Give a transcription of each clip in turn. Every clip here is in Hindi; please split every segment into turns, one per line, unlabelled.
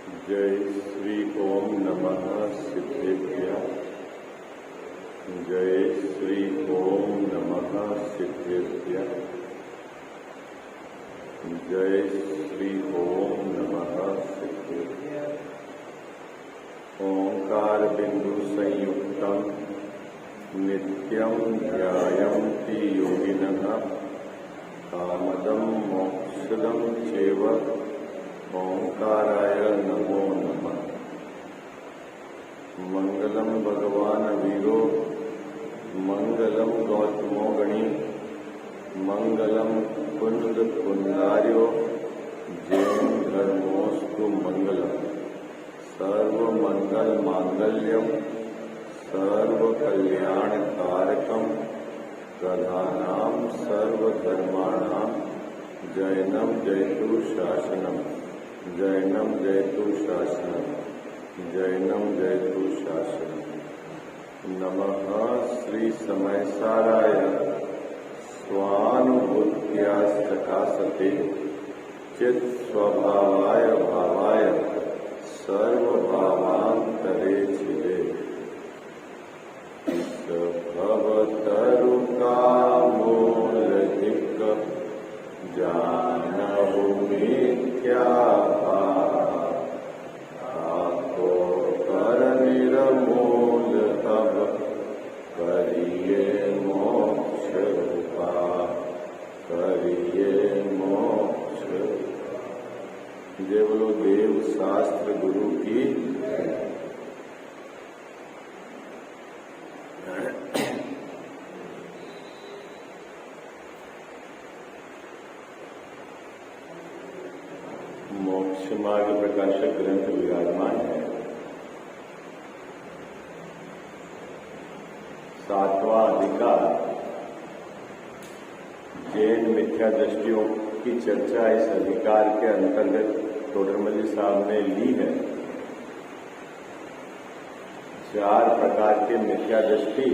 जय श्री ओम नमः सिद्धेभ्यः। जय श्री ओम नमः सिद्धेभ्यः। जय श्री ओम नमः सिद्धेभ्यः। ओंकार बिंदु संयुक्तम नित्यं ध्यायन्ति योगिनः कामदं मोक्षदं चैव ओंकाराय नमो नमः। मंगलम भगवान वीरो मंगलम गौतमो गणी मंगलम कुंद कुंदार्यो जैन धर्मोस्तु मंगलम। सर्व मंगल मांगल्यम सर्व कल्याण कारकम प्रधानाम सर्वधर्माणां जैनम जयतु शासनम। जैनम जयतु शासनम। जैनम जयतु शासनम। नमः श्री समय साराय स्वानुभूत्या प्रकाशते चित् स्वभावाय भावाय सर्वभावांतरे छिदे। भवतरुकामूलधिक जानहु मिथ्या आपको कर निरमूल अब करिए मोक्ष रूपा। करिए मोक्ष। जय बोलो देव शास्त्र गुरु की। मोक्ष मार्ग प्रकाशक ग्रंथ विराजमान है। 7वां अधिकार जैन मिथ्या दृष्टियों की चर्चा इस अधिकार के अंतर्गत टोडरमल्ली साहब ने ली है। 4 प्रकार के मिथ्या दृष्टि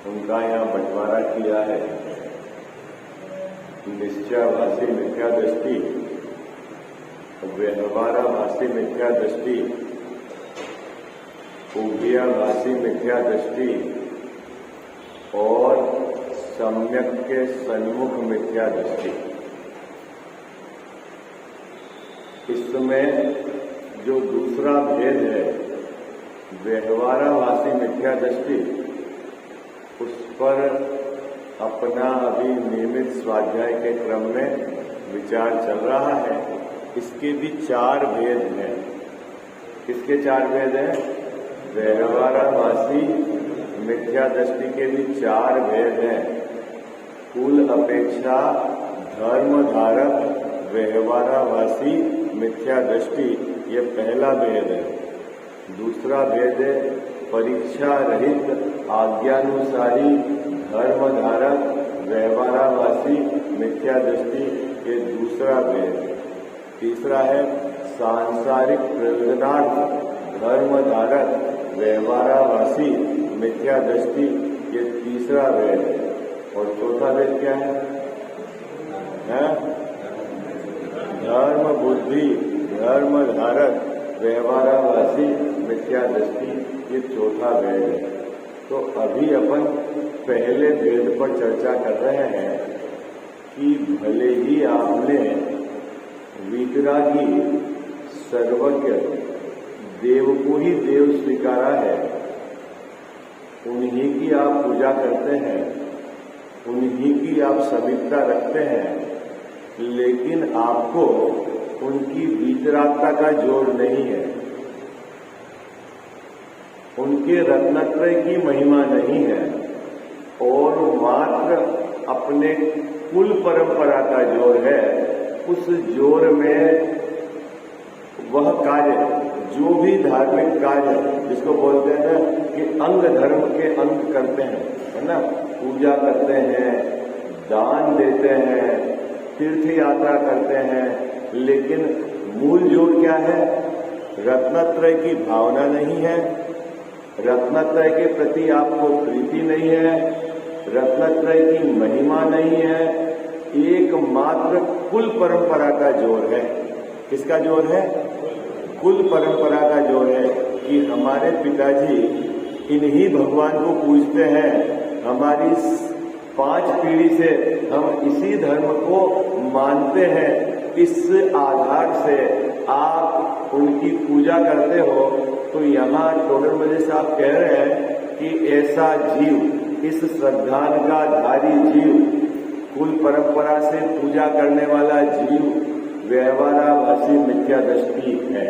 उनका यहाँ बंटवारा किया है। निश्चयवासी मिथ्या दृष्टि, व्यवहाराभासी मिथ्या दृष्टि, उभयाभासी मिथ्या दृष्टि और सम्यक के सन्मुख मिथ्या दृष्टि। इसमें जो दूसरा भेद है व्यवहाराभासी मिथ्या दृष्टि, उस पर अपना अभी नियमित स्वाध्याय के क्रम में विचार चल रहा है। इसके भी 4 भेद हैं। किसके 4 भेद हैं? व्यवहाराभासी मिथ्या दृष्टि के भी 4 भेद हैं। कुल अपेक्षा धर्मधारक व्यवहाराभासी मिथ्या दृष्टि, ये पहला भेद है। दूसरा भेद है परीक्षा रहित आज्ञानुसारी धर्मधारक व्यवहाराभासी मिथ्या दृष्टि, ये दूसरा भेद। तीसरा है सांसारिक प्रयोजनार्थ धर्मधारक व्यवहाराभासी मिथ्या दृष्टि, ये तीसरा भेद है। और चौथा भेद क्या है? धर्म बुद्धि धर्मधारक व्यवहाराभासी मिथ्या दृष्टि, ये चौथा भेद है। तो अभी अपन पहले भेद पर चर्चा कर रहे हैं कि भले ही आपने वितरागी सर्वज्ञ देव को ही देव स्वीकारा है, उन्हीं की आप पूजा करते हैं, उन्हीं की आप समीपता रखते हैं, लेकिन आपको उनकी वितरागता का जोर नहीं है, उनके रत्नत्रय की महिमा नहीं है, और मात्र अपने कुल परंपरा का जोर है। उस जोर में वह कार्य, जो भी धार्मिक कार्य जिसको बोलते हैं ना कि अंग धर्म के अंग करते हैं, है ना, पूजा करते हैं, दान देते हैं, तीर्थ यात्रा करते हैं, लेकिन मूल जोर क्या है? रत्नत्रय की भावना नहीं है, रत्नत्रय के प्रति आपको प्रीति नहीं है, रत्नत्रय की महिमा नहीं है, एकमात्र कुल परंपरा का जोर है। किसका जोर है? कुल परंपरा का जोर है कि हमारे पिताजी इन्हीं भगवान को पूजते हैं, हमारी 5 पीढ़ी से हम इसी धर्म को मानते हैं। इस आधार से आप उनकी पूजा करते हो। तो यहाँ टोडरमल साहब कह रहे हैं कि ऐसा जीव, इस श्रद्धान का धारी जीव, कुल परंपरा से पूजा करने वाला जीव व्यवहाराभासी मिथ्या दृष्टि है।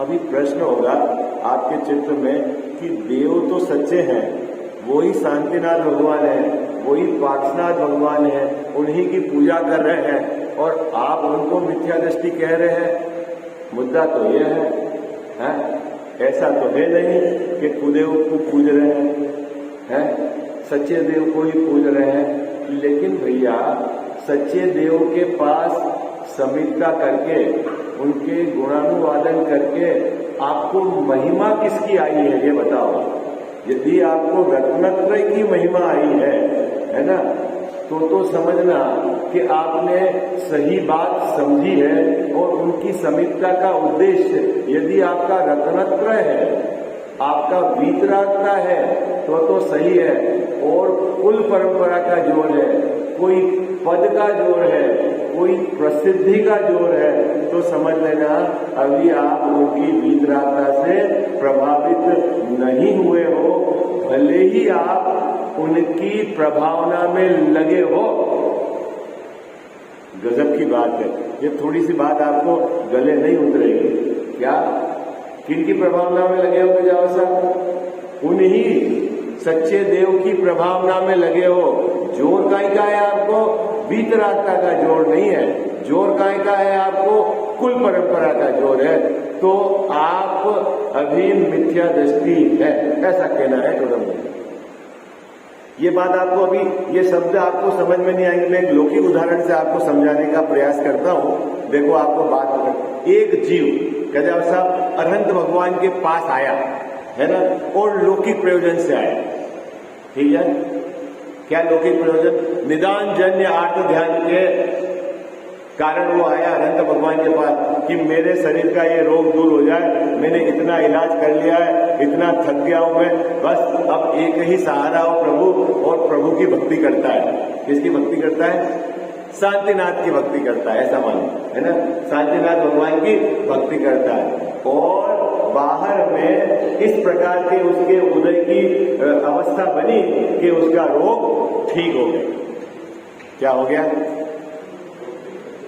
अभी प्रश्न होगा आपके चित्त में कि देव तो सच्चे हैं, वही शांतिनाथ भगवान है, वही पार्श्वनाथ भगवान है, उन्हीं की पूजा कर रहे हैं और आप उनको मिथ्या दृष्टि कह रहे हैं। मुद्दा तो यह है, ऐसा तो है नहीं कि कुदेव को पूज रहे हैं, सच्चे देव को ही पूज रहे हैं। लेकिन भैया सच्चे देव के पास समीक्षा करके, उनके गुणानुवादन करके आपको महिमा किसकी आई है ये बताओ। यदि आपको रत्नत्रय की महिमा आई है ना, तो समझना कि आपने सही बात समझी है और उनकी समीक्षा का उद्देश्य यदि आपका रत्नत्रय है, आपका वीतरागता है तो सही है। और कुल परंपरा का जोर है, कोई पद का जोर है, कोई प्रसिद्धि का जोर है, तो समझ लेना अभी आप उनकी वीतरागता से प्रभावित नहीं हुए हो, भले ही आप उनकी प्रभावना में लगे हो। गजब की बात है ये। थोड़ी सी बात आपको गले नहीं उतरेगी क्या? किनकी प्रभावना में लगे हो जाओ साहब? उन्हीं सच्चे देव की प्रभावना में लगे हो। जोर काहे का है आपको? वीतरागता का जोर नहीं है। जोर काहे का है आपको? कुल परंपरा का जोर है। तो आप अभी मिथ्या दृष्टि है, ऐसा कहना है टोडरमल। ये बात आपको अभी, ये शब्द आपको समझ में नहीं आएंगे। मैं एक लौकिक उदाहरण से आपको समझाने का प्रयास करता हूं। देखो आपको बात, एक जीव गजाव साहब अरहंत भगवान के पास आया है ना, और लौकिक प्रयोजन से आया, ठीक है? क्या लौकिक प्रयोजन? निदान जन्य आर्त ध्यान के कारण वो आया अनंत भगवान के पास कि मेरे शरीर का ये रोग दूर हो जाए, मैंने इतना इलाज कर लिया है, इतना थक गया हूं मैं, बस अब एक ही सहारा हो प्रभु। और प्रभु की भक्ति करता है। किसकी भक्ति करता है? शांतिनाथ की भक्ति करता है, ऐसा मानो है ना। शांतिनाथ भगवान की भक्ति करता है और बाहर में इस प्रकार के उसके उदय की अवस्था बनी कि उसका रोग ठीक हो गया। क्या हो गया?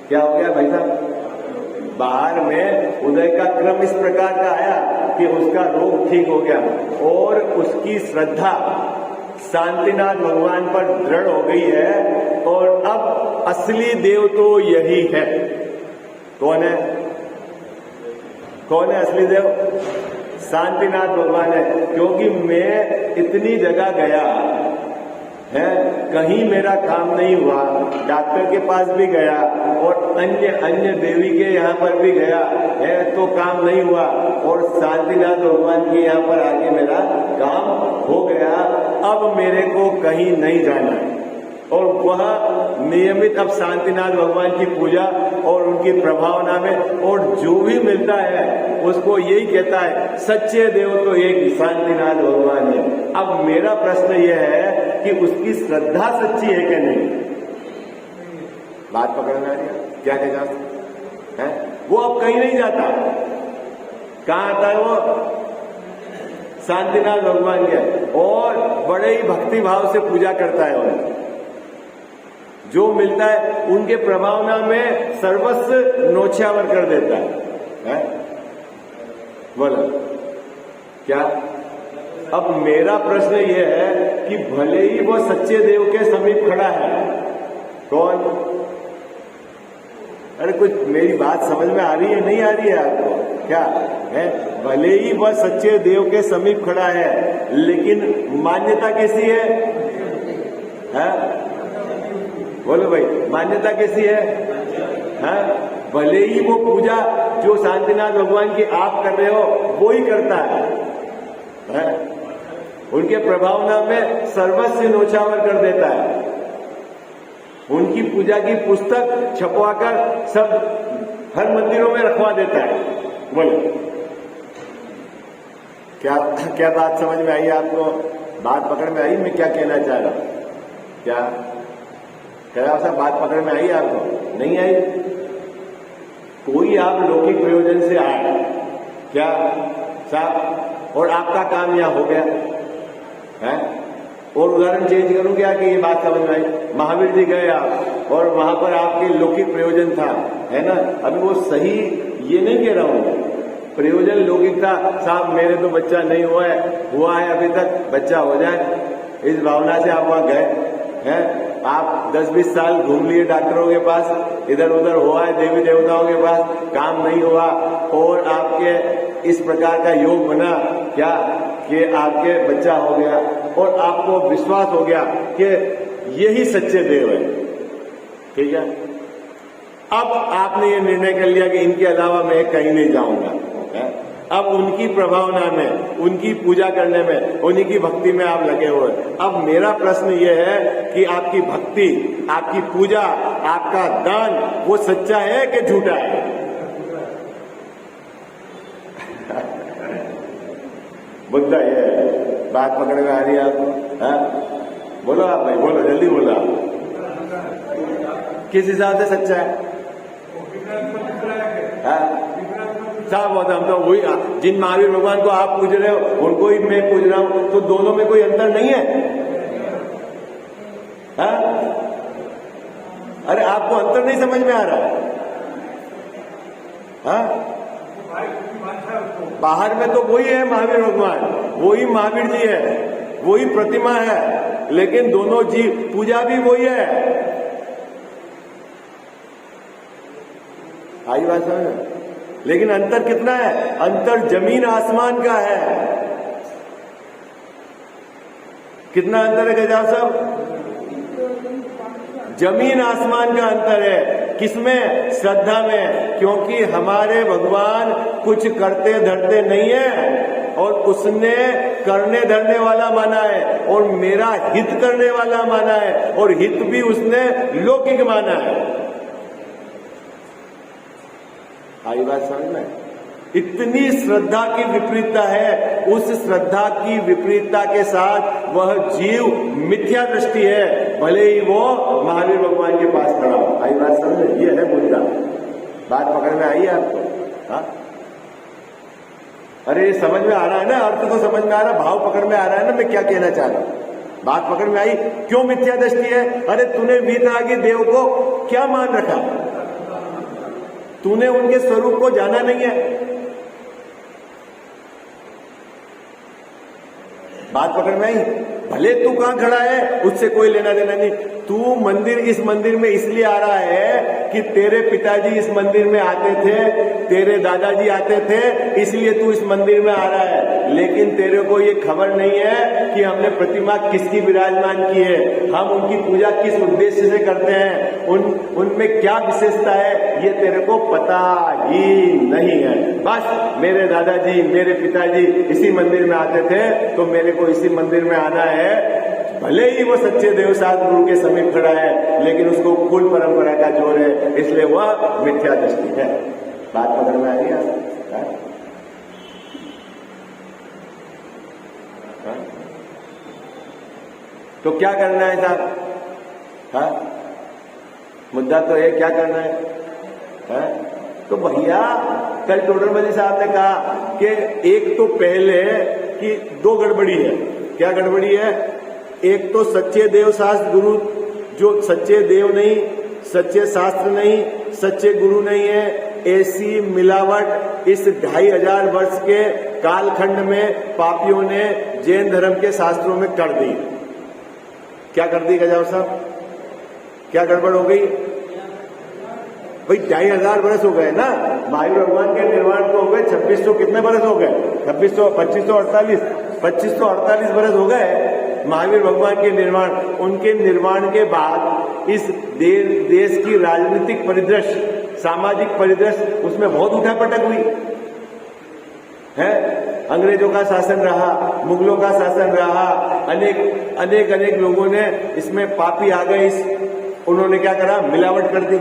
क्या हो गया भाई साहब? बाहर में उदय का क्रम इस प्रकार का आया कि उसका रोग ठीक हो गया और उसकी श्रद्धा शांतिनाथ भगवान पर दृढ़ हो गई है। और अब असली देव तो यही है। कौन है? कौन है असली देव? शांतिनाथ भगवान है। क्योंकि मैं इतनी जगह गया है, कहीं मेरा काम नहीं हुआ, डॉक्टर के पास भी गया और अन्य देवी के यहाँ पर भी गया है तो काम नहीं हुआ, और शांतिनाथ भगवान के यहाँ पर आके मेरा काम हो गया। अब मेरे को कहीं नहीं जाना है और वह नियमित अब शांतिनाथ भगवान की पूजा और उनकी प्रभावना में, और जो भी मिलता है उसको यही कहता है सच्चे देव तो एक शांतिनाथ भगवान है। अब मेरा प्रश्न यह है कि उसकी श्रद्धा सच्ची है कि नहीं? बात पकड़ना है क्या कह जाता है? वो अब कहीं नहीं जाता। कहाँ आता है वो? शांतिनाथ भगवान के, और बड़े ही भक्ति भाव से पूजा करता है उन्हें। जो मिलता है उनके प्रभावना में सर्वस्व नौछावर कर देता है? बोलो क्या? अब मेरा प्रश्न यह है कि भले ही वो सच्चे देव के समीप खड़ा है, कौन? अरे कुछ मेरी बात समझ में आ रही है नहीं आ रही है आपको? क्या है? भले ही वह सच्चे देव के समीप खड़ा है, लेकिन मान्यता कैसी है? बोलो भाई, मान्यता कैसी है? भले ही वो पूजा जो शांतिनाथ भगवान की आप कर रहे हो वो ही करता है? उनके प्रभावना में सर्वस्व नौछावर कर देता है। उनकी पूजा की पुस्तक छपवाकर सब हर मंदिरों में रखवा देता है। बोलो क्या क्या बात समझ में आई आपको? बात पकड़ में आई मैं क्या कहना चाह रहा हूं? क्या साहब बात पकड़ में आई आपको? नहीं आई? कोई आप लौकिक प्रयोजन से आए क्या साहब और आपका काम यहां हो गया है? और उदाहरण चेंज करूं क्या कि ये बात समझ में आई? महावीर जी गए आप और वहां पर आपके लौकिक प्रयोजन था, है ना? अभी वो सही ये नहीं कह रहा हूं, प्रयोजन लौकिक था साहब, मेरे तो बच्चा नहीं हुआ है अभी तक, बच्चा हो जाए, इस भावना से आप वहां गए हैं। आप 10-20 साल घूम लिए डॉक्टरों के पास, इधर उधर हुआ है, देवी देवताओं के पास, काम नहीं हुआ और आपके इस प्रकार का योग बना क्या कि आपके बच्चा हो गया और आपको विश्वास हो गया कि यही सच्चे देव है। ठीक है, अब आपने ये निर्णय कर लिया कि इनके अलावा मैं कहीं नहीं जाऊंगा। अब उनकी प्रभावना में, उनकी पूजा करने में, उन्हीं की भक्ति में आप लगे हुए। अब मेरा प्रश्न यह है कि आपकी भक्ति, आपकी पूजा, आपका दान वो सच्चा है कि झूठा है? मुद्दा ये है। बात पकड़ में आ रही है आपको? बोलो आप भाई, बोलो जल्दी बोलो आप। किस हिसाब से सच्चा है? साहब हम तो वही, जिन महावीर भगवान को आप पूज रहे हो उनको ही मैं पूज रहा हूं, तो दोनों में कोई अंतर नहीं है? हा? अरे आपको अंतर नहीं समझ में आ रहा? हा? बाहर में तो वही है महावीर भगवान, वही महावीर जी है, वही प्रतिमा है, लेकिन दोनों जीव, पूजा भी वही है। आई बात समझ? लेकिन अंतर कितना है? अंतर जमीन आसमान का है। कितना अंतर है गजाव साहब? जमीन आसमान का अंतर है। किसमें? श्रद्धा में। क्योंकि हमारे भगवान कुछ करते धरते नहीं है और उसने करने धरने वाला माना है और मेरा हित करने वाला माना है और हित भी उसने लौकिक माना है। आई बात समझ में? इतनी श्रद्धा की विपरीतता है, उस श्रद्धा की विपरीतता के साथ वह जीव मिथ्या दृष्टि है, भले ही वो महावीर भगवान के पास खड़ा हो। आई बात समझ में? ये है मुद्दा। बात पकड़ में आई है आपको? हाँ, अरे समझ में आ रहा है ना? अर्थ तो समझ में आ रहा, भाव पकड़ में आ रहा है ना मैं क्या कहना चाह रहा हूं? बात पकड़ में आई? क्यों मिथ्या दृष्टि है? अरे तूने वीतरागी देव को क्या मान रखा? तूने उनके स्वरूप को जाना नहीं है। बात पकड़ में आई? भले तू कहां खड़ा है उससे कोई लेना देना नहीं। तू इस मंदिर में इसलिए आ रहा है कि तेरे पिताजी इस मंदिर में आते थे, तेरे दादाजी आते थे, इसलिए तू इस मंदिर में आ रहा है। लेकिन तेरे को ये खबर नहीं है कि हमने प्रतिमा किसकी विराजमान की है, हम उनकी पूजा किस उद्देश्य से करते हैं, उनमें क्या विशेषता है, ये तेरे को पता ही नहीं है। बस मेरे दादाजी, मेरे पिताजी इसी मंदिर में आते थे तो मेरे को इसी मंदिर में आना है। भले ही वो सच्चे देवशास्त्र गुरु के समीप खड़ा है, लेकिन उसको कुल परंपरा का जोर है, इसलिए वह मिथ्या दृष्टि है। बात पकड़ में आ रही है? तो क्या करना है साहब? हाँ, मुद्दा तो है क्या करना है? हाँ? तो भैया कल टोडरमल साहब ने कहा कि एक तो पहले कि दो गड़बड़ी है। क्या गड़बड़ी है? एक तो सच्चे देव शास्त्र गुरु, जो सच्चे देव नहीं, सच्चे शास्त्र नहीं, सच्चे गुरु नहीं है, ऐसी मिलावट इस 2500 वर्ष के कालखंड में पापियों ने जैन धर्म के शास्त्रों में कर दी। क्या कर दी गजाव साहब? क्या गड़बड़ हो गई भाई? 2500 वर्ष हो गए ना, महावीर भगवान के निर्माण को हो गए 2600 कितने वर्ष हो गए? 2548 वर्ष हो गए महावीर भगवान के निर्माण। उनके निर्माण के बाद इस देश की राजनीतिक परिदृश्य, सामाजिक परिदृश्य, उसमें बहुत उठापटक हुई है। अंग्रेजों का शासन रहा, मुगलों का शासन रहा, अनेक लोगों ने इसमें पापी आ गए, उन्होंने क्या करा? मिलावट कर दी।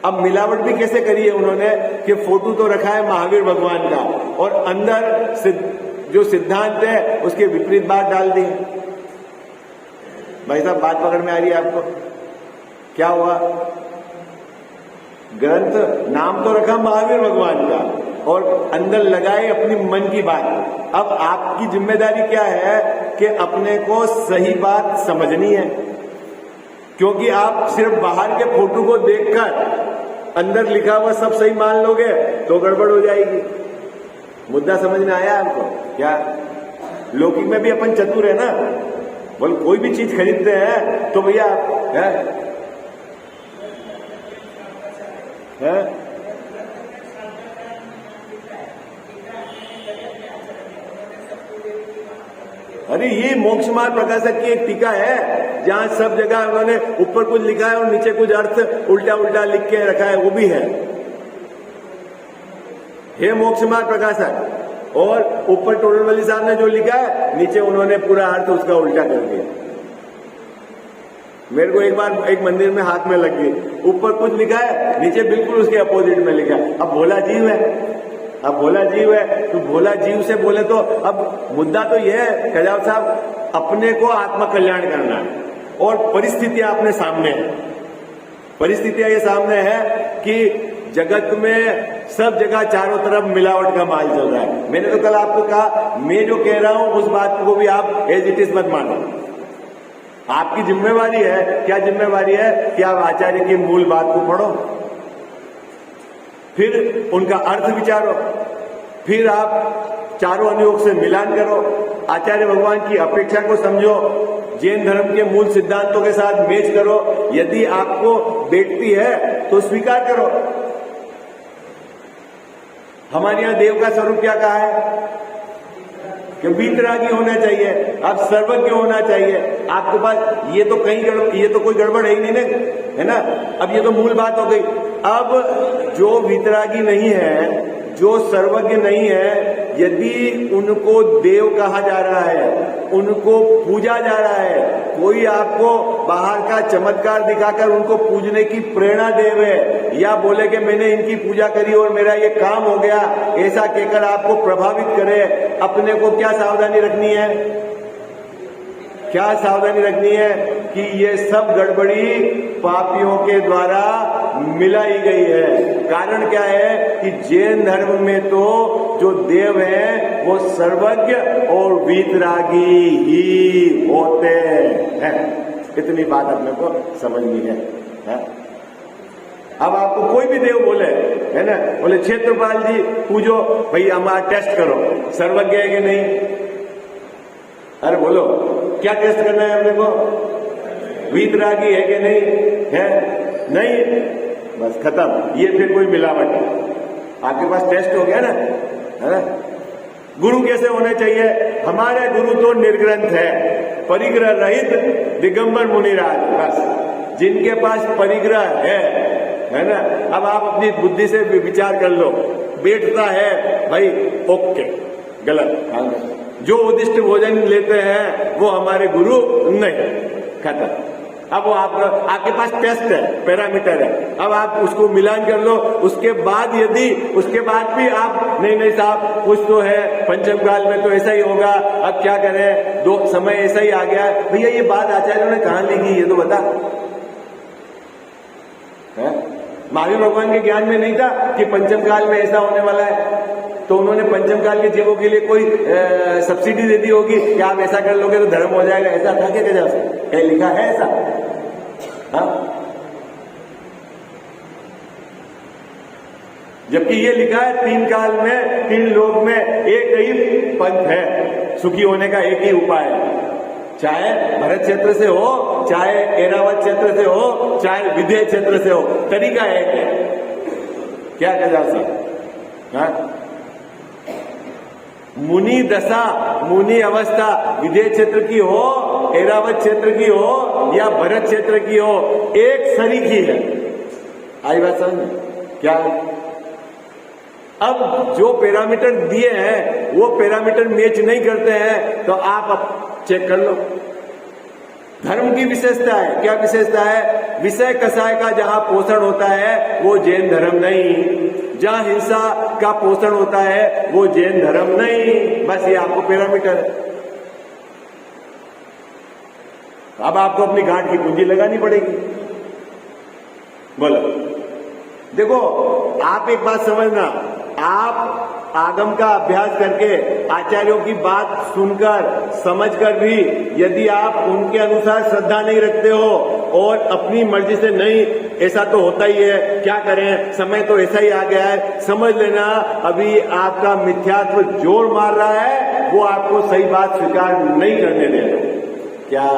अब मिलावट भी कैसे करी है उन्होंने कि फोटो तो रखा है महावीर भगवान का और अंदर जो सिद्धांत है उसके विपरीत बात डाल दी। भाई साहब बात पकड़ में आ रही है आपको? क्या हुआ? ग्रंथ नाम तो रखा महावीर भगवान का और अंदर लगाए अपनी मन की बात। अब आपकी जिम्मेदारी क्या है कि अपने को सही बात समझनी है, क्योंकि आप सिर्फ बाहर के फोटो को देखकर अंदर लिखा हुआ सब सही मान लोगे तो गड़बड़ हो जाएगी। मुद्दा समझ में आया आपको? क्या लौकिक में भी अपन चतुर है ना, बोल कोई भी चीज खरीदते हैं तो भैया है? अरे ये मोक्ष मार्ग प्रकाशक की एक टीका है जहां सब जगह उन्होंने ऊपर कुछ लिखा है और नीचे कुछ अर्थ उल्टा उल्टा लिख के रखा है, वो भी है। हे मोक्ष मार्ग प्रकाशक, और ऊपर टोडरमल्ली साहब ने जो लिखा है नीचे उन्होंने पूरा अर्थ उसका उल्टा कर दिया। मेरे को एक बार एक मंदिर में हाथ में लग गई, ऊपर कुछ लिखा है नीचे बिल्कुल उसके अपोजिट में लिखा है। अब भोला जीव है, अब भोला जीव है तो भोला जीव से बोले तो अब मुद्दा तो यह है कजाव साहब, अपने को आत्म कल्याण करना है और परिस्थितियां अपने सामने है। परिस्थितियां ये सामने है कि जगत में सब जगह चारों तरफ मिलावट का माल चल रहा है। मैंने तो कल आपको कहा, मैं जो कह रहा हूं उस बात को भी आप एज इट इज मत मानो। आपकी जिम्मेवारी है, क्या जिम्मेवारी है कि आप आचार्य की मूल बात को पढ़ो, फिर उनका अर्थ विचारो, फिर आप चारों अनुयोग से मिलान करो, आचार्य भगवान की अपेक्षा को समझो, जैन धर्म के मूल सिद्धांतों के साथ मैच करो। यदि आपको बैठती है तो स्वीकार करो। हमारे यहां देव का स्वरूप क्या कहा है कि वीतरागी होना चाहिए, अब सर्वज्ञ होना चाहिए। आपके पास ये तो ये तो कोई गड़बड़ है ही नहीं है ना। अब ये तो मूल बात हो गई। अब जो वीतरागी नहीं है, जो सर्वज्ञ नहीं है, यदि उनको देव कहा जा रहा है, उनको पूजा जा रहा है, कोई आपको बाहर का चमत्कार दिखाकर उनको पूजने की प्रेरणा देवे या बोले कि मैंने इनकी पूजा करी और मेरा ये काम हो गया, ऐसा कहकर आपको प्रभावित करे, अपने को क्या सावधानी रखनी है? क्या सावधानी रखनी है कि ये सब गड़बड़ी पापियों के द्वारा मिलाई गई है। कारण क्या है कि जैन धर्म में तो जो देव है वो सर्वज्ञ और वीतरागी ही होते हैं। इतनी बात अपने को समझनी है। अब आपको कोई भी देव बोले, है ना, बोले क्षेत्रपाल जी पूजो, भाई हमारा टेस्ट करो सर्वज्ञ है कि नहीं। अरे बोलो क्या टेस्ट करना है अपने को? वीतरागी है कि नहीं है? नहीं, बस खत्म। ये फिर कोई मिलावट है। आपके पास टेस्ट हो गया ना, है ना। गुरु कैसे होने चाहिए? हमारे गुरु तो निर्ग्रंथ है, परिग्रह रहित दिगंबर मुनिराज, बस जिनके पास परिग्रह है ना। अब आप अपनी बुद्धि से विचार कर लो, बैठता है भाई, ओके, गलत। जो उद्दिष्ट भोजन लेते हैं वो हमारे गुरु नहीं, खत्म। अब वो आपके पास टेस्ट है, पैरामीटर है, अब आप उसको मिलान कर लो। उसके बाद यदि उसके बाद भी आप नहीं साहब कुछ तो है, पंचम काल में तो ऐसा ही होगा, अब क्या करें, दो समय ऐसा ही आ गया। भैया ये बात आचार्यों ने कहां लिखी ये तो बता। महावीर भगवान के ज्ञान में नहीं था कि पंचम काल में ऐसा होने वाला है, तो उन्होंने पंचम काल के जीवों के लिए कोई सब्सिडी दे दी होगी कि आप ऐसा कर लोगे तो धर्म हो जाएगा। ऐसा था क्या क्या लिखा है ऐसा? हाँ, जबकि ये लिखा है 3 काल में 3 लोक में एक ही पंथ है, सुखी होने का एक ही उपाय है। चाहे भरत क्षेत्र से हो, चाहे ऐरावत क्षेत्र से हो, चाहे विदेह क्षेत्र से हो, तरीका एक है। क्या कह जा सकता? मुनि दशा, मुनि अवस्था विदेह क्षेत्र की हो, ऐरावत क्षेत्र की हो या भरत क्षेत्र की हो, एक सरीख ही है। आई बात समझ? क्या अब जो पैरामीटर दिए हैं वो पैरामीटर मैच नहीं करते हैं तो आप चेक कर लो। धर्म की विशेषता है। क्या विशेषता है? विषय कसाय का जहां पोषण होता है वो जैन धर्म नहीं, जहां हिंसा का पोषण होता है वो जैन धर्म नहीं। बस ये आपको पैरामीटर है। अब आपको अपनी गांठ की पूंजी लगानी पड़ेगी। बोलो, देखो आप एक बात समझना, आप आगम का अभ्यास करके आचार्यों की बात सुनकर समझकर भी यदि आप उनके अनुसार श्रद्धा नहीं रखते हो और अपनी मर्जी से नहीं, ऐसा तो होता ही है, क्या करें, समय तो ऐसा ही आ गया है, समझ लेना अभी आपका मिथ्यात्व जोर मार रहा है, वो आपको सही बात स्वीकार नहीं करने दे रहा। क्या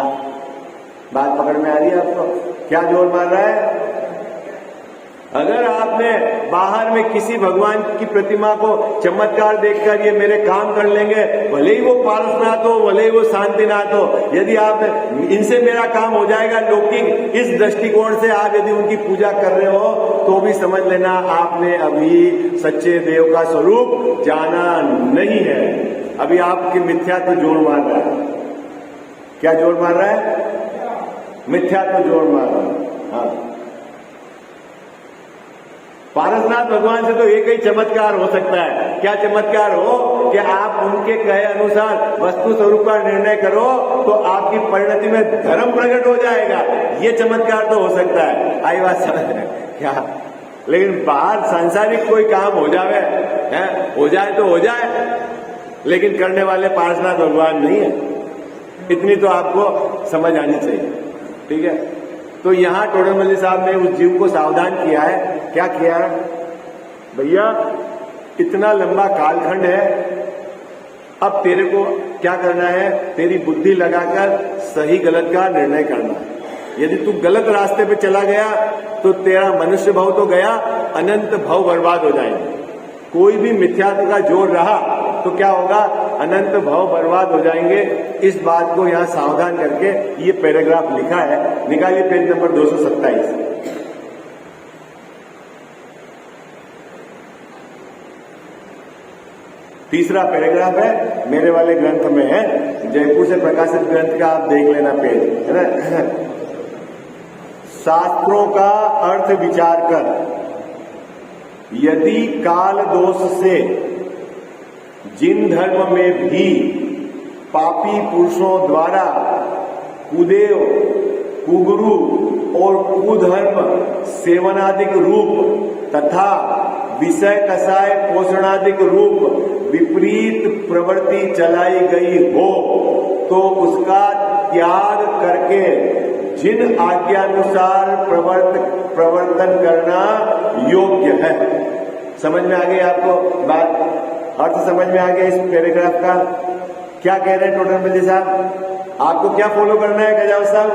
बात पकड़ में आ रही है आपको? क्या जोर मार रहा है? अगर आपने बाहर में किसी भगवान की प्रतिमा को चमत्कार देखकर ये मेरे काम कर लेंगे, भले ही वो पारसनाथ हो, भले ही वो शांतिनाथ हो, यदि आप इनसे मेरा काम हो जाएगा लौकिक, इस दृष्टिकोण से आप यदि उनकी पूजा कर रहे हो तो भी समझ लेना आपने अभी सच्चे देव का स्वरूप जाना नहीं है। अभी आपकी मिथ्या तो जोर मार रहा है। क्या जोर मार रहा है? मिथ्या तो जोर मार रहा है। हाँ, पारसनाथ भगवान से तो एक ही चमत्कार हो सकता है। क्या चमत्कार हो? कि आप उनके कहे अनुसार वस्तु स्वरूप का निर्णय करो तो आपकी परिणति में धर्म प्रकट हो जाएगा। ये चमत्कार तो हो सकता है। आई बात समझ क्या? लेकिन बाहर सांसारिक कोई काम हो जाए है, हो जाए तो हो जाए, लेकिन करने वाले पारसनाथ भगवान नहीं है। इतनी तो आपको समझ आनी चाहिए। ठीक है, तो यहां टोडरमल्ली साहब ने उस जीव को सावधान किया है। क्या किया है? भैया इतना लंबा कालखंड है, अब तेरे को क्या करना है? तेरी बुद्धि लगाकर सही गलत का निर्णय करना है। यदि तू गलत रास्ते पे चला गया तो तेरा मनुष्य भाव तो गया, अनंत भाव बर्बाद हो जाएंगे। कोई भी मिथ्यात्व का जोर रहा तो क्या होगा? अनंत भाव बर्बाद हो जाएंगे। इस बात को यहां सावधान करके ये पैराग्राफ लिखा है। निकालिए पेज नंबर 227। तीसरा पैराग्राफ है, मेरे वाले ग्रंथ में है, जयपुर से प्रकाशित ग्रंथ का आप देख लेना पेज, है ना। शास्त्रों का अर्थ विचार कर यदि काल दोष से जिन धर्म में भी पापी पुरुषों द्वारा कुदेव, कुगुरु और कुधर्म सेवनादिक रूप तथा विषय कसाय पोषणादिक रूप विपरीत प्रवृत्ति चलाई गई हो तो उसका त्याग करके जिन आज्ञानुसार प्रवर्तन करना योग्य है। समझ में आ गई आपको बात? अर्थ समझ में आ गया इस पैराग्राफ का? क्या कह रहे हैं टोडरमल्ली साहब? आपको क्या फॉलो करना है गजाव साहब?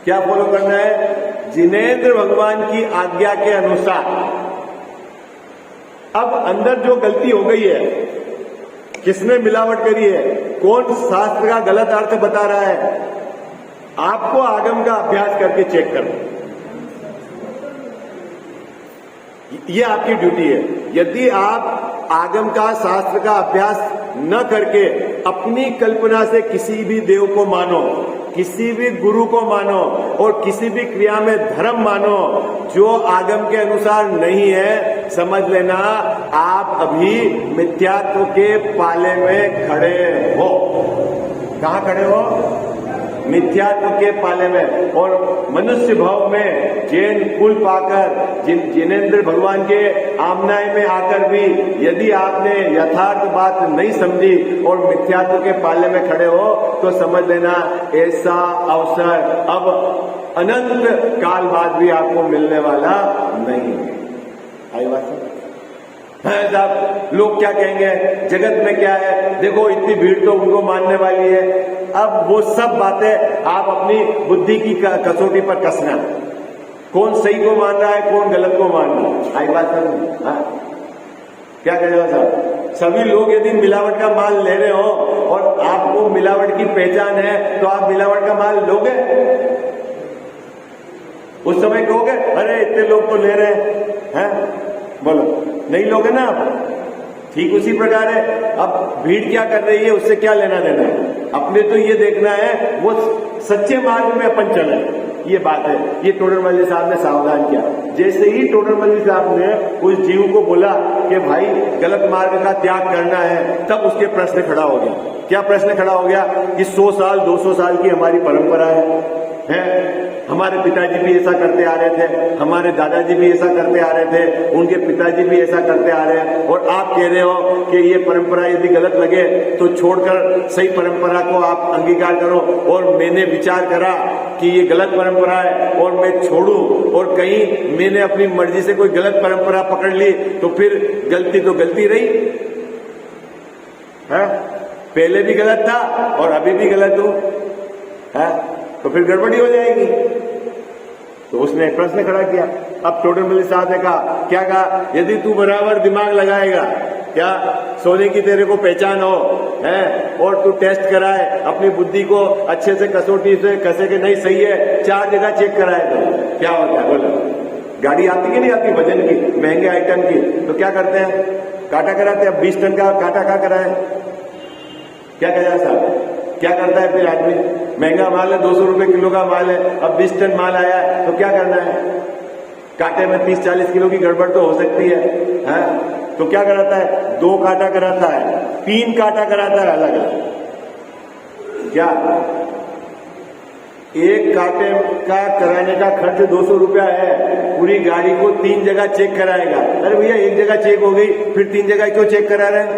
क्या फॉलो करना है? जिनेंद्र भगवान की आज्ञा के अनुसार। अब अंदर जो गलती हो गई है, किसने मिलावट करी है, कौन शास्त्र का गलत अर्थ बता रहा है, आपको आगम का अभ्यास करके चेक करना। ये आपकी ड्यूटी है। यदि आप आगम का, शास्त्र का अभ्यास न करके अपनी कल्पना से किसी भी देव को मानो, किसी भी गुरु को मानो और किसी भी क्रिया में धर्म मानो जो आगम के अनुसार नहीं है, समझ लेना आप अभी मिथ्यात्व के पाले में खड़े हो। कहां खड़े हो? मिथ्यात्व के पाले में। और मनुष्य भाव में जैन कुल पाकर जिनेंद्र भगवान के आमनाय में आकर भी यदि आपने यथार्थ बात नहीं समझी और मिथ्यात्व के पाले में खड़े हो तो समझ लेना ऐसा अवसर अब अनंत काल बाद भी आपको मिलने वाला नहीं है। आई बात है साहब? लोग क्या कहेंगे, जगत में क्या है, देखो इतनी भीड़ तो उनको मानने वाली है। अब वो सब बातें आप अपनी बुद्धि की कसौटी पर कसना, कौन सही को मान रहा है, कौन गलत को मान रहा है। आई बात समझ? हाँ, क्या कह रहे हो साहब? सभी लोग यदि मिलावट का माल ले रहे हो और आपको मिलावट की पहचान है तो आप मिलावट का माल लोगे? उस समय कहोगे अरे इतने लोग तो ले रहे हैं, बोलो नहीं लोगे ना आप? ठीक उसी प्रकार है। अब भीड़ क्या कर रही है उससे क्या लेना देना है, अपने तो ये देखना है वो सच्चे मार्ग में अपन चले, ये बात है। ये टोडरमल साहब ने सावधान किया। जैसे ही टोडरमल साहब ने उस जीव को बोला कि भाई गलत मार्ग का त्याग करना है, तब उसके प्रश्न खड़ा हो गया। क्या प्रश्न खड़ा हो गया कि 100 साल 200 साल की हमारी परंपरा है? हमारे पिताजी भी ऐसा करते आ रहे थे, हमारे दादाजी भी ऐसा करते आ रहे थे, उनके पिताजी भी ऐसा करते आ रहे हैं, और आप कह रहे हो कि ये परंपरा यदि गलत लगे तो छोड़कर सही परंपरा को आप अंगीकार करो। और मैंने विचार करा कि ये गलत परंपरा है और मैं छोड़ूं, और कहीं मैंने अपनी मर्जी से कोई गलत परंपरा पकड़ ली तो फिर गलती तो गलती रही है। पहले भी गलत था और अभी भी गलत हूं, है तो फिर गड़बड़ी हो जाएगी। तो उसने एक प्रश्न खड़ा किया। अब टोडरमल साहब ने कहा, क्या कहा, यदि तू बराबर दिमाग लगाएगा, क्या सोने की तेरे को पहचान हो है, और तू टेस्ट कराए अपनी बुद्धि को अच्छे से कसौटी से कसे के नहीं सही है, 4 जगह चेक कराए तो क्या होता है बोलो? गाड़ी आती कि नहीं आती वजन की, महंगे आइटम की, तो क्या करते हैं, काटा कराते हैं। 20 टन का काटा क्या कराए, क्या कहा साहब, क्या करता है फिर आदमी? महंगा माल है, 200 रुपए किलो का माल है, अब 20 टन माल आया है तो क्या करना है? कांटे में 30-40 किलो की गड़बड़ तो हो सकती है? तो क्या कराता है? 2 कांटा कराता है, 3 कांटा कराता है अलग अलग। क्या 1 कांटे का कराने का खर्च 200 रुपया है, पूरी गाड़ी को 3 जगह चेक कराएगा। अरे भैया 1 जगह चेक हो गई, फिर 3 जगह क्यों चेक करा रहे हैं?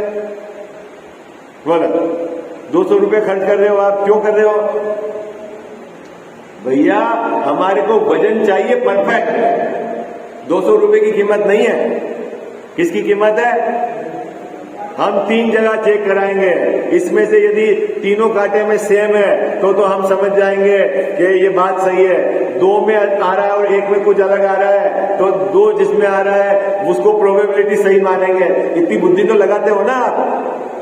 बोला 200 रुपये खर्च कर रहे हो आप, क्यों कर रहे हो? भैया हमारे को वजन चाहिए परफेक्ट, 200 रुपये की कीमत नहीं है। किसकी कीमत है? हम 3 जगह चेक कराएंगे, इसमें से यदि तीनों कांटे में सेम है तो हम समझ जाएंगे कि ये बात सही है। 2 में आ रहा है और 1 में कुछ अलग आ रहा है, तो 2 जिसमें आ रहा है उसको प्रोबेबिलिटी सही मानेंगे। इतनी बुद्धि तो लगाते हो ना आप,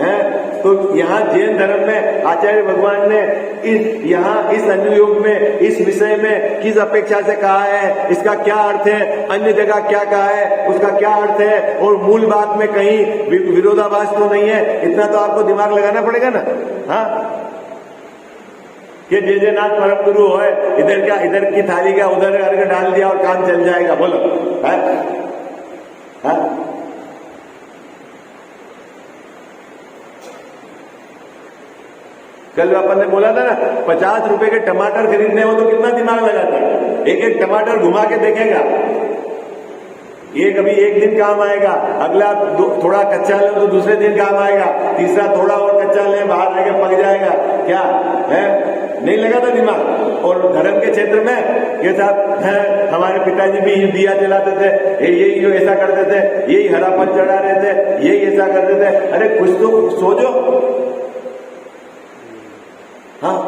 हैं? तो यहाँ जैन धर्म में आचार्य भगवान ने इस अनुयोग में, इस विषय में किस अपेक्षा से कहा है, इसका क्या अर्थ है, अन्य जगह क्या कहा है, उसका क्या अर्थ है, और मूल बात में कहीं विरोधाभास तो नहीं है। इतना तो आपको दिमाग लगाना पड़ेगा ना। हाँ, कि जय जयनाथ परम गुरु है, इधर की थाली का उधर अर्घ डाल दिया और काम चल जाएगा, बोलो है? हाँ? कल अपन ने बोला था ना, 50 रुपए के टमाटर खरीदने हो तो कितना दिमाग लगाता है? एक टमाटर घुमा के देखेगा, ये कभी एक दिन काम आएगा, अगला थोड़ा कच्चा ले तो दूसरे दिन काम आएगा, तीसरा थोड़ा और कच्चा ले बाहर लेके पक जाएगा। क्या है? नहीं लगा था दिमाग। और धर्म के क्षेत्र में ये साहब है, हमारे पिताजी भी दिया जलाते थे, यही जो ऐसा करते थे, यही हरा फल चढ़ा रहे थे, यही ऐसा करते थे। अरे कुछ तो सोचो। हाँ,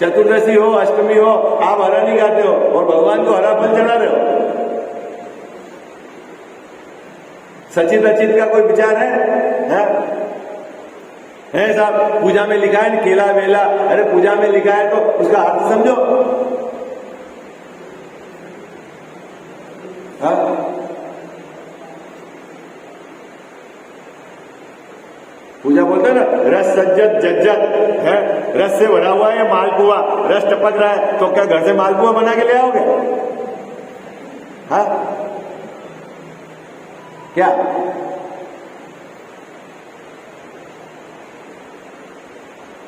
चतुर्दशी हो, अष्टमी हो, आप हरा नहीं खाते हो और भगवान को हरा फल चढ़ा रहे हो। सचित अचित का कोई विचार है साहब? पूजा में लिखा है केला वेला, अरे पूजा में लिखा है तो उसका अर्थ समझो। हाँ, पूजा बोलते हैं ना, रस सज्जत जज्जत है, रस से भरा हुआ है मालपुआ, रस टपक रहा है तो क्या घर से मालपुआ बना के ले आओगे? हाँ, क्या?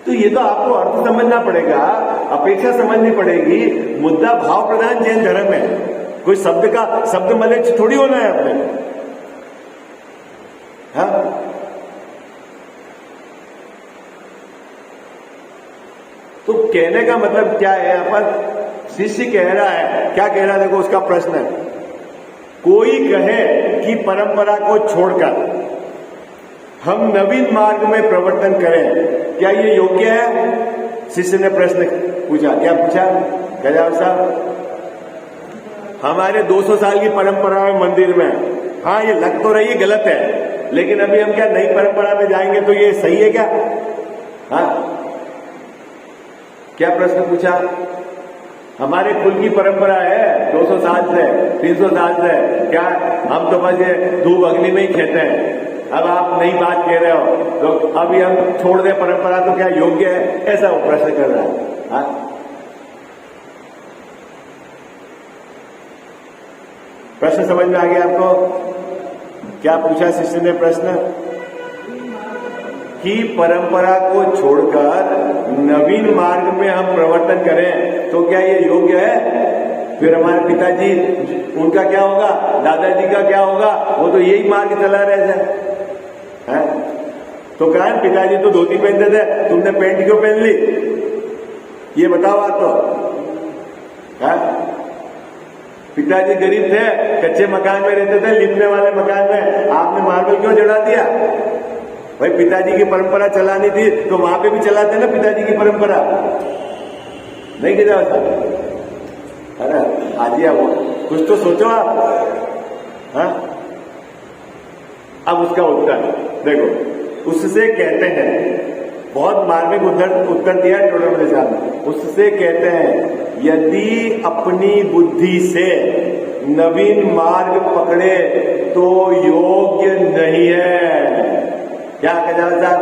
तो ये तो आपको अर्थ समझना पड़ेगा, अपेक्षा समझनी पड़ेगी। मुद्दा भाव प्रधान जैन धर्म है, कोई शब्द मलेच्छ थोड़ी होना है अपने। हाँ, तो कहने का मतलब क्या है? अपन शिष्य कह रहा है, क्या कह रहा है? देखो उसका प्रश्न है, कोई कहे कि परंपरा को छोड़कर हम नवीन मार्ग में प्रवर्तन करें, क्या ये योग्य है? शिष्य ने प्रश्न पूछा। क्या पूछा? गजाव साहब, हमारे 200 साल की परंपरा है मंदिर में, हाँ ये लग तो रही है गलत है, लेकिन अभी हम क्या नई परंपरा में जाएंगे तो ये सही है क्या? हाँ, क्या प्रश्न पूछा? हमारे कुल की परंपरा है 200 साल से, 300 साल से, क्या हम तो बस ये धूप अग्नि में ही खेते हैं। अब आप नई बात कह रहे हो तो अभी हम छोड़ दे परंपरा तो क्या योग्य है, ऐसा वो प्रश्न कर रहा है। हाँ? प्रश्न समझ में आ गया आपको? क्या पूछा शिष्य ने प्रश्न? कि परंपरा को छोड़कर नवीन मार्ग में हम प्रवर्तन करें तो क्या ये योग्य है? फिर हमारे पिताजी, उनका क्या होगा, दादाजी का क्या होगा? वो तो यही मार्ग चला रहे थे। तो कहा पिताजी तो धोती पहनते थे, तुमने पैंट क्यों पहन ली? ये बताओ आप तो। पिताजी गरीब थे, कच्चे मकान में रहते थे, लिपने वाले मकान में, आपने मार्बल क्यों जड़ा दिया? भाई पिताजी की परंपरा चलानी थी तो वहां पे भी चलाते ना पिताजी की परंपरा, नहीं किया होता? अरे आजिया वो कुछ तो सोचो आप। हाँ? अब उसका उत्तर देखो, उससे कहते हैं, बहुत मार्मिक उत्तर दिया टोडरमल साहब ने। उससे कहते हैं यदि अपनी बुद्धि से नवीन मार्ग पकड़े तो योग्य नहीं है। क्या कह साहब?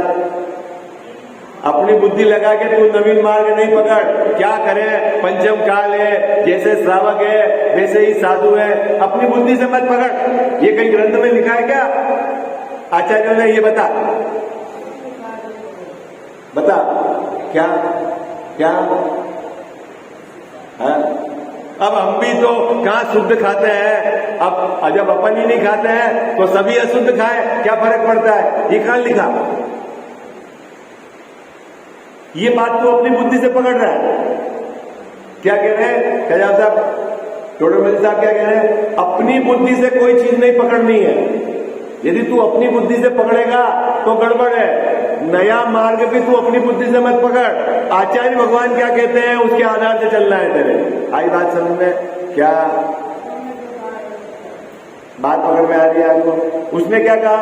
अपनी बुद्धि लगा के तू नवीन मार्ग नहीं पकड़, क्या करे? पंचम काल है, जैसे श्रावक है वैसे ही साधु है, अपनी बुद्धि से मत पकड़। ये कहीं ग्रंथ में लिखा है क्या? आचार्यों ने ये बता क्या क्या? हाँ? अब हम भी तो कहां शुद्ध खाते हैं, अब जब अपन ही नहीं खाते हैं तो सभी अशुद्ध खाए, क्या फर्क पड़ता है? ये कहां लिखा? ये बात तो अपनी बुद्धि से पकड़ रहा है। क्या कह रहे हैं खजान साहब, टोडरमल साहब क्या कह रहे हैं? अपनी बुद्धि से कोई चीज नहीं पकड़नी है। यदि तू अपनी बुद्धि से पकड़ेगा तो गड़बड़ है। नया मार्ग भी तू अपनी बुद्धि से मत पकड़। आचार्य भगवान क्या कहते हैं उसके आधार से चलना है तेरे। आई बात समझ में? क्या बात पकड़ में आ रही है आपको? उसने क्या कहा?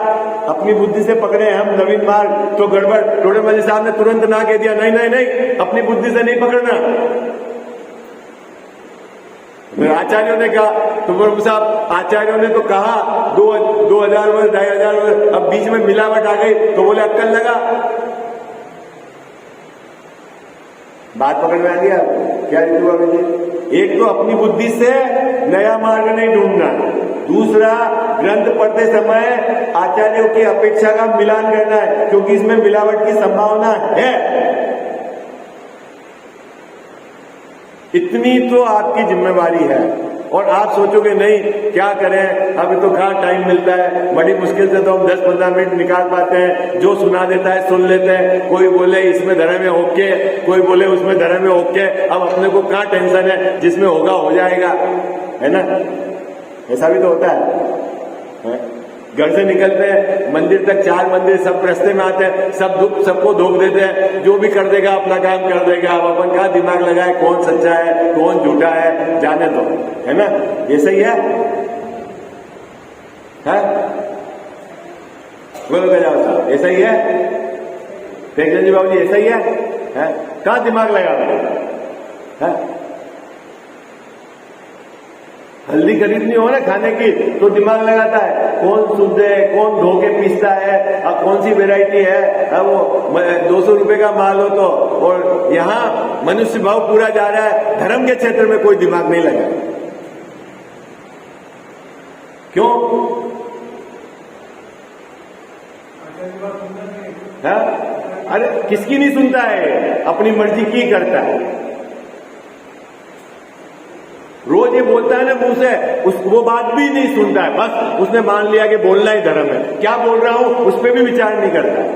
अपनी बुद्धि से पकड़े हम नवीन मार्ग तो गड़बड़। टोडरमल साहब ने तुरंत ना कह दिया, नहीं नहीं नहीं, अपनी बुद्धि से नहीं पकड़ना। आचार्यों ने कहा, तो साहब आचार्यों ने तो कहा 2000 वर्ष 2500 वर्ष, अब बीच में मिलावट आ गई तो बोले अक्कल लगा। बात पकड़ में आ गया? क्या ऋतु बाबू जी? एक तो अपनी बुद्धि से नया मार्ग नहीं ढूंढना, दूसरा ग्रंथ पढ़ते समय आचार्यों की अपेक्षा का मिलान करना है, क्योंकि इसमें मिलावट की संभावना है। इतनी तो आपकी जिम्मेवारी है। और आप सोचोगे नहीं क्या करें, अभी तो कहाँ टाइम मिलता है, बड़ी मुश्किल से तो हम 10-15 मिनट निकाल पाते हैं, जो सुना देता है सुन लेते हैं। कोई बोले इसमें धर्म है ओके, कोई बोले उसमें धर्म है ओके। अब अपने को कहाँ टेंशन है, जिसमें होगा हो जाएगा, है ना? ऐसा भी तो होता है। घर से निकलते हैं मंदिर तक, 4 मंदिर सब रास्ते में आते हैं, सबको धोख देते हैं, जो भी कर देगा अपना काम कर देगा। अब अपन का दिमाग लगाए कौन सच्चा है कौन झूठा है, जाने दो, है ना? ये सही है? बोलो जाओ साहब, ऐसा ही है? देखिए जी बाबू जी, ऐसा ही है? कहाँ दिमाग लगा रहे हैं? हल्दी खरीदनी हो ना खाने की तो दिमाग लगाता है, कौन शुद्ध है कौन धो के पीसता है, अब कौन सी वेराइटी है। अब वो 200 रुपए का माल हो तो, और यहाँ मनुष्य भाव पूरा जा रहा है, धर्म के क्षेत्र में कोई दिमाग नहीं लगा। क्यों? अरे किसकी नहीं सुनता है, अपनी मर्जी की करता है। रोज ये बोलता है ना मुंह से, वो बात भी नहीं सुनता है, बस उसने मान लिया कि बोलना ही धर्म है। क्या बोल रहा हूं उस पर भी विचार नहीं करता है।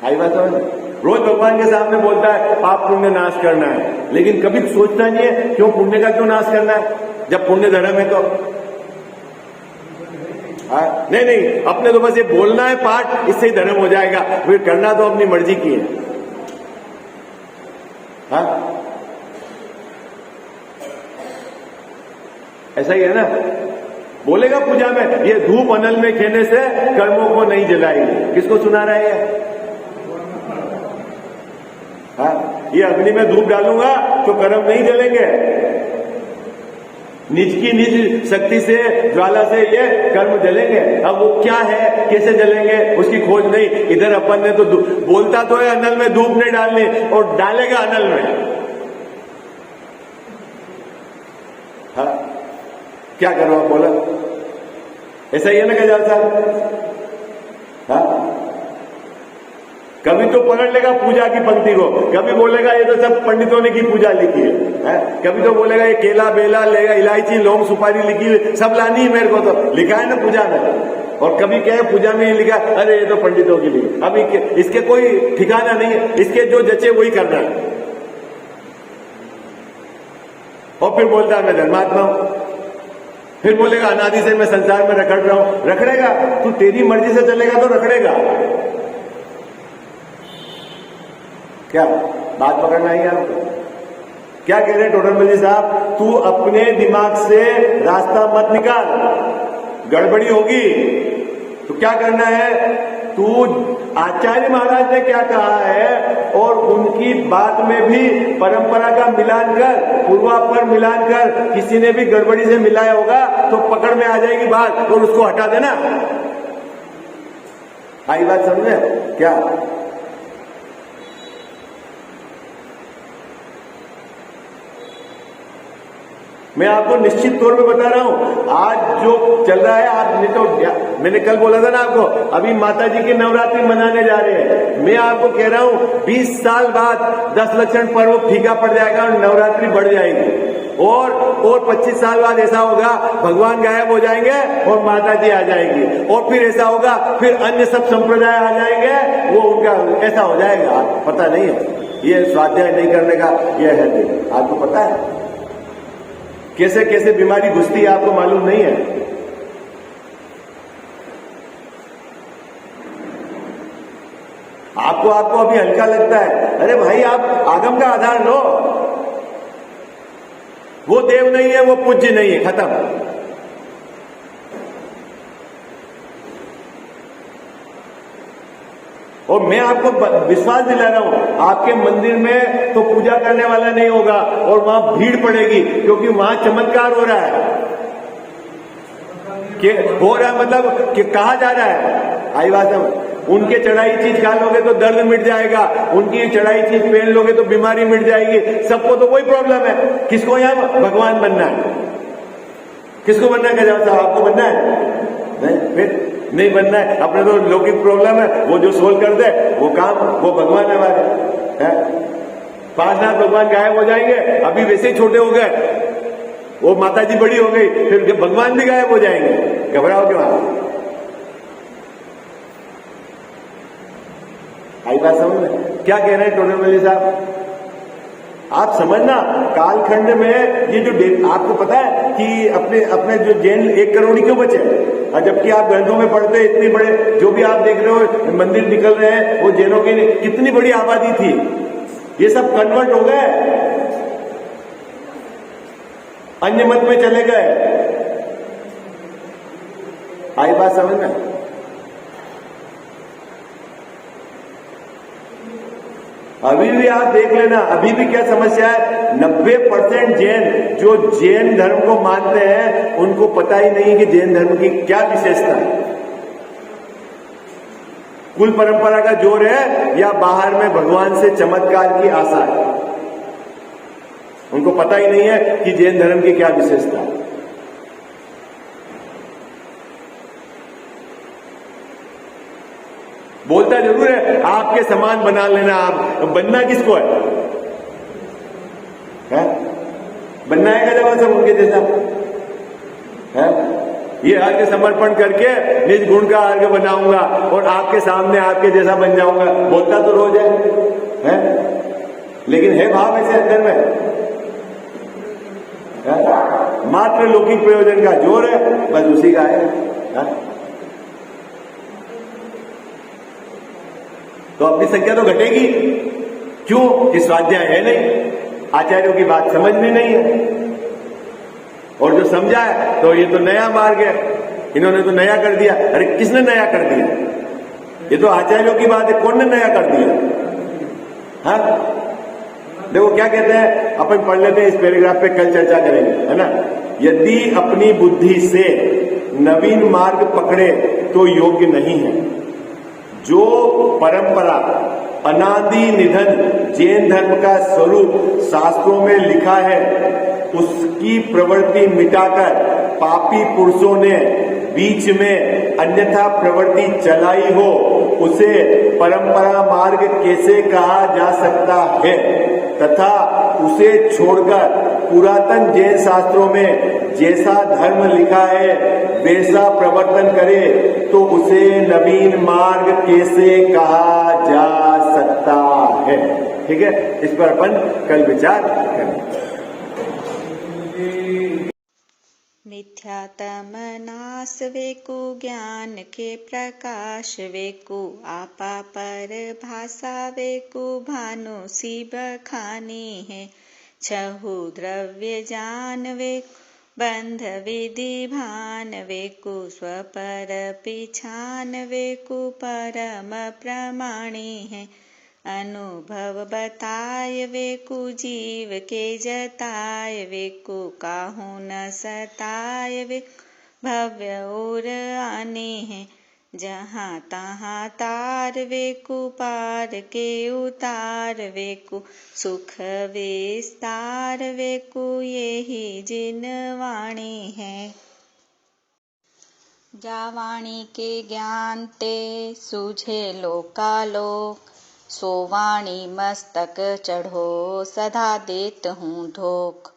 आई बात समझ? रोज भगवान के सामने बोलता है पाप पुण्य नाश करना है, लेकिन कभी सोचता नहीं है क्यों पुण्य का क्यों नाश करना है, जब पुण्य धर्म है तो। नहीं, अपने तो बस ये बोलना है पाठ, इससे ही धर्म हो जाएगा, फिर करना तो अपनी मर्जी की है। हाँ, ऐसा ही है ना? बोलेगा पूजा में ये धूप अनल में खेने से कर्मों को नहीं जलाएगी, किसको सुना रहा है? ये अग्नि में धूप डालूंगा तो कर्म नहीं जलेंगे। निज की निज शक्ति से, ज्वाला से ये कर्म जलेंगे। अब वो क्या है, कैसे जलेंगे, उसकी खोज नहीं। इधर अपन ने तो बोलता तो है अनल में धूप नहीं डालनी, और डालेगा अनल में। हाँ, क्या करो आप बोला, ऐसा ही है ना गजाल साहब? हाँ, कभी तो पकड़ लेगा पूजा की पंक्ति को, कभी बोलेगा ये तो सब पंडितों ने की पूजा लिखी है, कभी तो बोलेगा ये केला बेला लेगा, इलायची लौंग सुपारी लिखी सब लानी है मेरे को, तो लिखा है ना पूजा में। और कभी क्या है पूजा में ही लिखा, अरे ये तो पंडितों के लिए। अब इसके कोई ठिकाना नहीं है, इसके जो जचे वही करना है। और फिर बोलता है मैं धर्मात्मा हूं, फिर बोलेगा अनादि से मैं संसार में रखड़ रहा हूं। रखड़ेगा तू, तेरी मर्जी से चलेगा तो रखड़ेगा। क्या बात पकड़ना ही आपको? क्या कह रहे हैं टोडरमल जी साहब? तू अपने दिमाग से रास्ता मत निकाल, गड़बड़ी होगी। तो क्या करना है, तू आचार्य महाराज ने क्या कहा है और उनकी बात में भी परंपरा का मिलान कर, पूर्वापर मिलान कर, किसी ने भी गड़बड़ी से मिलाया होगा तो पकड़ में आ जाएगी बात और उसको हटा देना। आई बात समझे क्या? मैं आपको निश्चित तौर पे बता रहा हूं, आज जो चल रहा है, आपने तो, मैंने कल बोला था ना आपको, अभी माता जी की नवरात्रि मनाने जा रहे हैं। मैं आपको कह रहा हूं 20 साल बाद 10 लक्षण पर्व फीका पड़ जाएगा और नवरात्रि बढ़ जाएगी। और 25 साल बाद ऐसा होगा, भगवान गायब हो जाएंगे और माता जी आ जाएगी। और फिर ऐसा होगा, फिर अन्य सब संप्रदाय आ जाएंगे, वो उनका ऐसा हो जाएगा। आपको पता नहीं है, ये स्वाध्याय नहीं करने का यह है, आपको पता है कैसे कैसे बीमारी घुसती है, आपको मालूम नहीं है। आपको अभी हल्का लगता है, अरे भाई आप आगम का आधार लो। वो देव नहीं है, वो पूज्य नहीं है, खत्म। और मैं आपको विश्वास दिला रहा हूं, आपके मंदिर में तो पूजा करने वाला नहीं होगा और वहां भीड़ पड़ेगी, क्योंकि वहां चमत्कार हो रहा है। कि हो रहा है मतलब कि कहा जा रहा है, आई बात है, उनके चढ़ाई चीज खा लोगे तो दर्द मिट जाएगा, उनकी चढ़ाई चीज पहन लोगे तो बीमारी मिट जाएगी। सबको तो वही प्रॉब्लम है। किसको यहां भगवान बनना है? किसको बनना है गजानन साहब? आपको बनना है? नहीं, फिर नहीं बनना है। अपने तो लौकिक प्रॉब्लम है, वो जो सोल्व कर दे वो काम, वो भगवान है हमारे। 5 लाख भगवान गायब हो जाएंगे, अभी वैसे ही छोटे हो गए, वो माता जी बड़ी हो गई, फिर भगवान भी गायब हो जाएंगे। घबराओ क्यों आप? आई बात समझ में? क्या कह रहे हैं टोडरमल जी साहब? आप समझना, कालखंड में ये जो आपको पता है कि अपने जो जैन 1 करोड़ क्यों बचे, और जबकि आप ग्रंथों में पढ़ते हैं इतने बड़े जो भी आप देख रहे हो मंदिर निकल रहे हैं, वो जैनों की कितनी बड़ी आबादी थी, ये सब कन्वर्ट हो गए, अन्य मत में चले गए। आई बात समझ में? अभी भी आप देख लेना, अभी भी क्या समस्या है, 90% जैन जो जैन धर्म को मानते हैं उनको पता ही नहीं कि जैन धर्म की क्या विशेषता है। कुल परंपरा का जोर है या बाहर में भगवान से चमत्कार की आशा है, उनको पता ही नहीं है कि जैन धर्म की क्या विशेषता है। बोलता जरूर है आपके समान बना लेना, आप बनना किसको है? बनना है जब सब उनके जैसा है? ये अर्घ समर्पण करके निज गुण का अर्घ बनाऊंगा और आपके सामने आपके जैसा बन जाऊंगा, बोलता तो रोज है? लेकिन है भाव ऐसे अंदर में है? मात्र लौकिक प्रयोजन का जोर है, बस उसी का है। तो अपनी संख्या तो घटेगी। क्यों? कि स्वाध्याय है नहीं, आचार्यों की बात समझनी नहीं है, और जो समझा है तो ये तो नया मार्ग है, इन्होंने तो नया कर दिया। अरे किसने नया कर दिया? ये तो आचार्यों की बात है, कौन ने नया कर दिया? हाँ, देखो क्या कहते हैं, अपन पढ़ लेते हैं इस पैराग्राफ पे, कल चर्चा करेंगे, है ना। यदि अपनी बुद्धि से नवीन मार्ग पकड़े तो योग्य नहीं है। जो परंपरा अनादि निधन जैन धर्म का स्वरूप शास्त्रों में लिखा है, उसकी प्रवृत्ति मिटाकर पापी पुरुषों ने बीच में अन्यथा प्रवृत्ति चलाई हो, उसे परंपरा मार्ग कैसे कहा जा सकता है, तथा उसे छोड़कर पुरातन जैन शास्त्रों में जैसा धर्म लिखा है वैसा प्रवर्तन करे तो उसे नवीन मार्ग कैसे कहा जा सकता है। ठीक है, इस पर अपन कल विचार करेंगे।
मिथ्यातम नाश वेकु ज्ञान के प्रकाश वेकु आपा पर भाषा वेकु भानु सी बखानी है। छहु द्रव्य जान वेकु बंध विधि भान वेकु स्वपर पिछान वेकु परम प्रमाणी है। अनुभव बताय वेकु जीव के जताय वेकु काहू न सताय वेकु भव्य और आने है। जहाँ तहाँ तार वेकु पार के उतार वेकु सुख विस्तार वेकु यही जिन वाणी है। जा वाणी के ज्ञान ते सूझे लोकालोक, सो वाणी मस्तक चढ़ो सदा देत हूँ धोख।